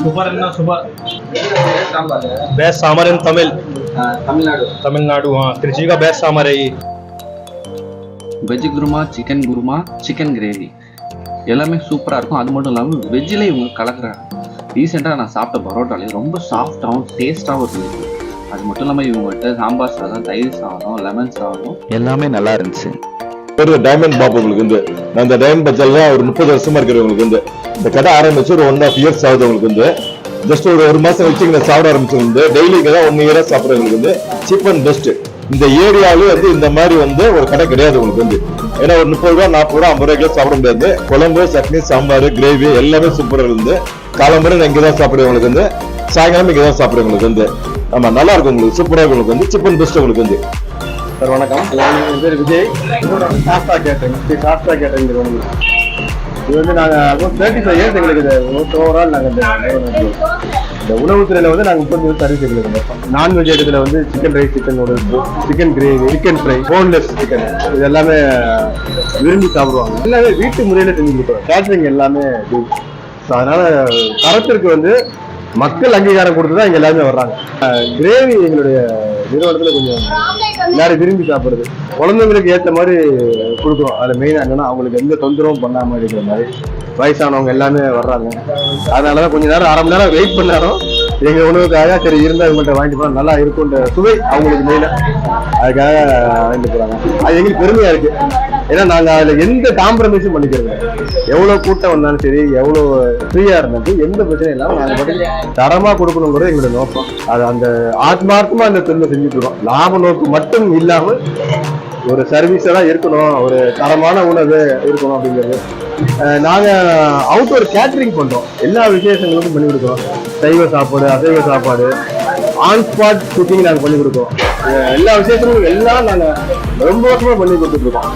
Super na super. Best sambar in Tamil. Tamil Nadu. हाँ त्रिची का best sambar है ये. Veg kurma, chicken kurma, chicken gravy எல்லாமே சூப்பராக இருக்கும். அது மட்டும் இல்லாமல் வெஜ்ஜில் இவங்க கலக்குறாங்க. ரீசெண்டாக நான் சாப்பிட்ட பரோட்டாலே ரொம்ப சாஃப்டாகவும் டேஸ்ட்டாகவும் இருந்துச்சு. அது மட்டும் இல்லாமல் இவங்ககிட்ட சாம்பார் சாதம், தயிர் சாதம், லெமன் சாதம் எல்லாமே நல்லா இருந்துச்சு. ஒரு டைமண்ட் பாப் உங்களுக்கு வந்து நான் இந்த டைமண்ட் பட்ஜெட் தான் ஒரு 30 வருஷமா இருக்கிறவங்களுக்கு வந்து இந்த கடை ஆரம்பிச்சு ஒரு 1.5 years ஆகுது. உங்களுக்கு வந்து ஜஸ்ட் ஒரு மாசம் வச்சு இங்கே சாப்பிட ஆரம்பிச்சு வந்து டெய்லி இங்கே தான் 1 year சாப்பிட்றவங்களுக்கு வந்து சீப் அண்ட் பெஸ்ட். இந்த ஏரியாவிலே வந்து இந்த மாதிரி வந்து ஒரு கடை கிடையாது உங்களுக்கு வந்து. ஏன்னா ஒரு 30 ரூபா 40 ரூபா 50 ரூபாய்க்கு சாப்பிட முடியாது. குழம்பு, சட்னி, சாம்பார், கிரேவி எல்லாமே சூப்பராக இருந்து காலம்பரை நான் இங்கே தான் சாப்பிடுவேன். உங்களுக்கு வந்து சாயங்காலம் இங்கே தான் சாப்பிடுவேன். உங்களுக்கு வந்து ஆமா நல்லா இருக்கும். உங்களுக்கு சூப்பராக இருக்கும். உங்களுக்கு வந்து சீப் அண்ட் பெஸ்ட் உங்களுக்கு வந்து. சார் வணக்கம், என் பேர் விஜய். சாஸ்தா கேட்டரிங், சாஸ்தா கேட்டரிங் இது வந்து நாங்கள் 35 years எங்களுக்கு இது ஓவரால் நாங்கள் இந்த உணவுத்துறையில் வந்து நாங்கள் 30 years சர்வீஸ் எங்களுக்கு. நான்வெஜ் ஐட்டத்தில் வந்து chicken rice, chicken noodles, chicken gravy, chicken fry, boneless chicken இது எல்லாமே விரும்பி சாப்பிடுவாங்க. எல்லாமே வீட்டு முறையில் செஞ்சு கொடுக்குறோம். கேட்டரிங் எல்லாமே அதனால தரத்திற்கு வந்து மக்கள் அங்கீகாரம் கொடுத்து தான் இங்கே எல்லாருமே வர்றாங்க. கிரேவி எங்களுடைய நிறுவனத்தில் கொஞ்சம் எல்லாரும் விரும்பி சாப்பிடுறது, குழந்தைங்களுக்கு ஏற்ற மாதிரி கொடுக்குறோம். அதில் மெயினாக என்னன்னா அவங்களுக்கு எந்த தொந்தரவும் பண்ணாமல் இருக்கிற மாதிரி வயசானவங்க எல்லாமே வர்றாங்க. அதனாலதான் கொஞ்ச நேரம் 1/2 மணி நேரம் வெயிட் பண்ணாலும் எங்க உணவுக்காக சரி இருந்தால் இவங்கள்ட்ட வாங்கிட்டு போனால் நல்லா இருக்குன்ற சுவை அவங்களுக்கு மெயினா அதுக்காக வாங்கிட்டு போறாங்க. அது எங்களுக்கு பெருமையா இருக்கு. ஏன்னா நாங்க அதுல எந்த காம்ப்ரமைஸும் பண்ணிக்கிறது, எவ்வளவு கூட்டம் வந்தாலும் சரி, எவ்வளவு ஃப்ரீயா இருந்தாலும் எந்த பிரச்சனையும் இல்லாம நாங்க மட்டும் தரமா கொடுக்கணுங்கிறது எங்களோட நோக்கம். அது அந்த ஆத்மார்த்தமா அந்த தொழிலை செஞ்சுட்டு இருக்கோம். லாப நோக்கு மட்டும் இல்லாமல் ஒரு சர்வீஸா இருக்கணும், ஒரு தரமான உணவு இருக்கணும் அப்படிங்கிறது. நாங்க அவுட்டோர் கேட்டரிங் பண்றோம். எல்லா விசேஷங்களுக்கும் பண்ணி கொடுக்குறோம். சைவ சாப்பாடு, அசைவ சாப்பாடு, ஆன் ஸ்பாட் குக்கிங் நாங்க பண்ணி கொடுக்குறோம். எல்லா விசேஷங்களும் எல்லாம் நாங்க ரொம்ப வருஷமா பண்ணி கொடுத்துட்டு இருக்கோம்.